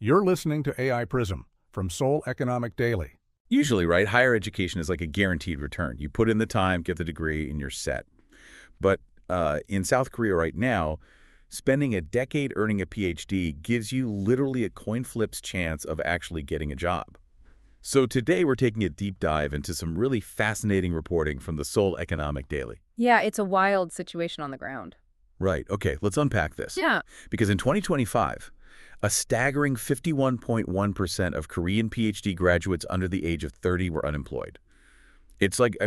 You're listening to AI Prism from Seoul Economic Daily. Usually, right, higher education is like a guaranteed return. You put in the time, get the degree, and you're set. But in South Korea right now, spending a decade earning a PhD gives you literally a coin flip's chance of actually getting a job. So today we're taking a deep dive into some really fascinating reporting from the Seoul Economic Daily. Yeah, it's a wild situation on the ground. Right. Okay, let's unpack this. Yeah. Because in 2025, a staggering 51.1% of Korean PhD graduates under the age of 30 were unemployed. It's like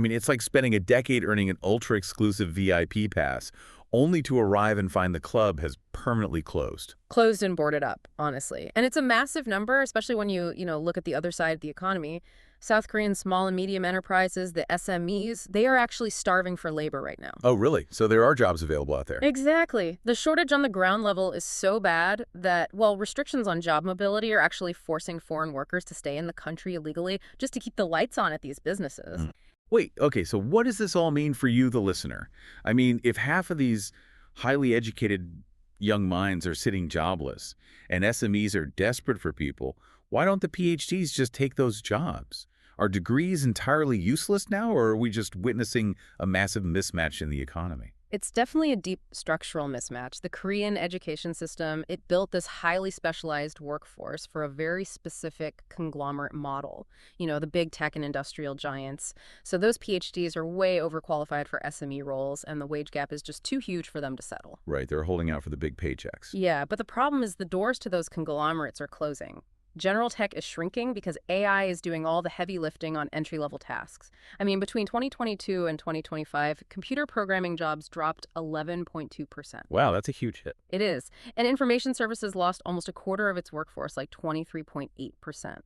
spending a decade earning an ultra-exclusive VIP pass, only to arrive and find the club has permanently closed. Closed and boarded up, honestly. And it's a massive number, especially when you look at the other side of the economy. South Korean small and medium enterprises, the SMEs, they are actually starving for labor right now. Oh, really? So there are jobs available out there? Exactly. The shortage on the ground level is so bad that, well, restrictions on job mobility are actually forcing foreign workers to stay in the country illegally just to keep the lights on at these businesses. Wait, okay, so what does this all mean for you, the listener? I mean, if half of these highly educated young minds are sitting jobless and SMEs are desperate for people, why don't the PhDs just take those jobs? Are degrees entirely useless now, or are we just witnessing a massive mismatch in the economy? It's definitely a deep structural mismatch. The Korean education system, it built this highly specialized workforce for a very specific conglomerate model, the big tech and industrial giants. So those PhDs are way overqualified for SME roles, and the wage gap is just too huge for them to settle. Right, they're holding out for the big paychecks. Yeah, but the problem is the doors to those conglomerates are closing. General tech is shrinking because AI is doing all the heavy lifting on entry-level tasks. I mean, between 2022 and 2025, computer programming jobs dropped 11.2%. Wow, that's a huge hit. It is. And information services lost almost a quarter of its workforce, like 23.8%.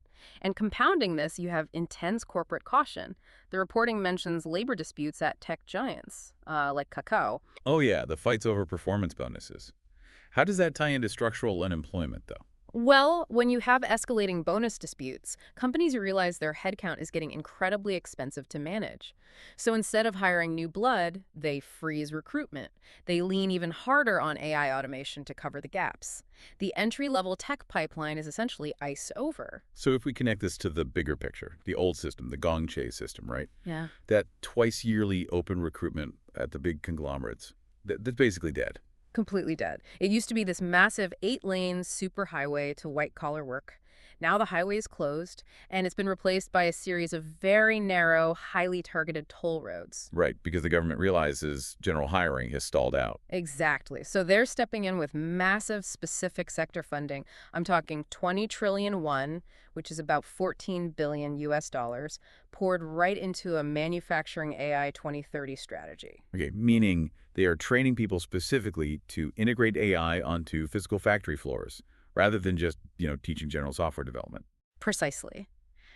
And compounding this, you have intense corporate caution. The reporting mentions labor disputes at tech giants, like Kakao. Oh yeah, the fights over performance bonuses. How does that tie into structural unemployment, though? Well, when you have escalating bonus disputes, companies realize their headcount is getting incredibly expensive to manage. So instead of hiring new blood, they freeze recruitment. They lean even harder on AI automation to cover the gaps. The entry-level tech pipeline is essentially iced over. So if we connect this to the bigger picture, the old system, the Gongche system, right? Yeah. That twice-yearly open recruitment at the big conglomerates, that's basically dead. Completely dead. It used to be this massive 8-lane superhighway to white-collar work. Now the highway is closed, and it's been replaced by a series of very narrow, highly targeted toll roads. Right, because the government realizes general hiring has stalled out. Exactly. So they're stepping in with massive specific sector funding. I'm talking 20 trillion won, which is about 14 billion US dollars, poured right into a manufacturing AI 2030 strategy. Okay, meaning they are training people specifically to integrate AI onto physical factory floors, rather than just, teaching general software development. Precisely.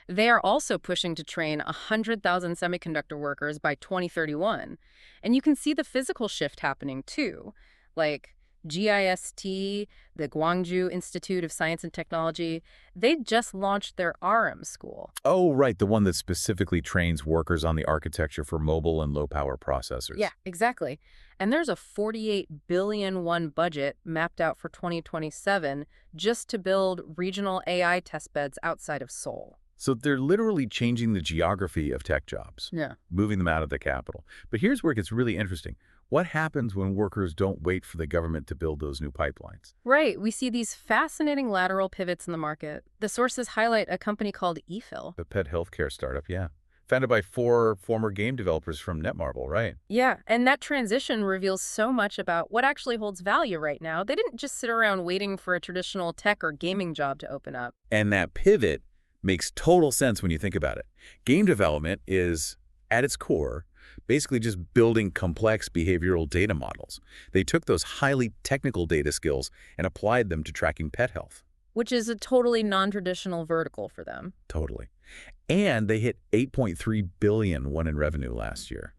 They are also pushing to train 100,000 semiconductor workers by 2031. And you can see the physical shift happening too, like GIST, the Gwangju Institute of Science and Technology, they just launched their RM school. Oh, right, the one that specifically trains workers on the architecture for mobile and low-power processors. Yeah, exactly. And there's a 48 billion won budget mapped out for 2027 just to build regional AI testbeds outside of Seoul. So they're literally changing the geography of tech jobs, moving them out of the capital. But here's where it gets really interesting. What happens when workers don't wait for the government to build those new pipelines? Right. We see these fascinating lateral pivots in the market. The sources highlight a company called eFil. The pet healthcare startup, yeah. Founded by 4 former game developers from Netmarble, right? Yeah, and that transition reveals so much about what actually holds value right now. They didn't just sit around waiting for a traditional tech or gaming job to open up. And that pivot makes total sense when you think about it. Game development is, at its core, basically just building complex behavioral data models. They took those highly technical data skills and applied them to tracking pet health. Which is a totally non-traditional vertical for them. Totally. And they hit 8.3 billion won in revenue last year,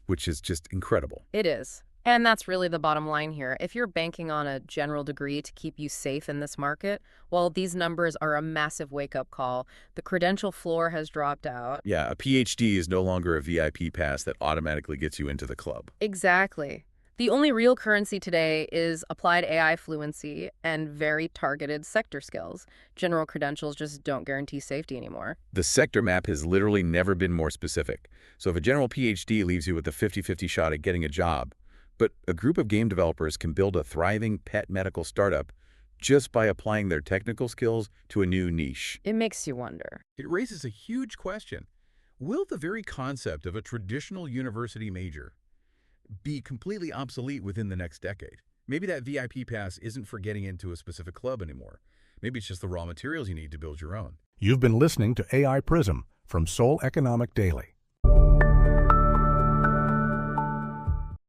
which is just incredible. It is. And that's really the bottom line here. If you're banking on a general degree to keep you safe in this market, well, these numbers are a massive wake-up call. The credential floor has dropped out. Yeah, a PhD is no longer a VIP pass that automatically gets you into the club. Exactly. The only real currency today is applied AI fluency and very targeted sector skills. General credentials just don't guarantee safety anymore. The sector map has literally never been more specific. So if a general PhD leaves you with a 50-50 shot at getting a job, but a group of game developers can build a thriving pet medical startup just by applying their technical skills to a new niche. It makes you wonder. It raises a huge question. Will the very concept of a traditional university major be completely obsolete within the next decade? Maybe that VIP pass isn't for getting into a specific club anymore. Maybe it's just the raw materials you need to build your own. You've been listening to AI Prism from Seoul Economic Daily.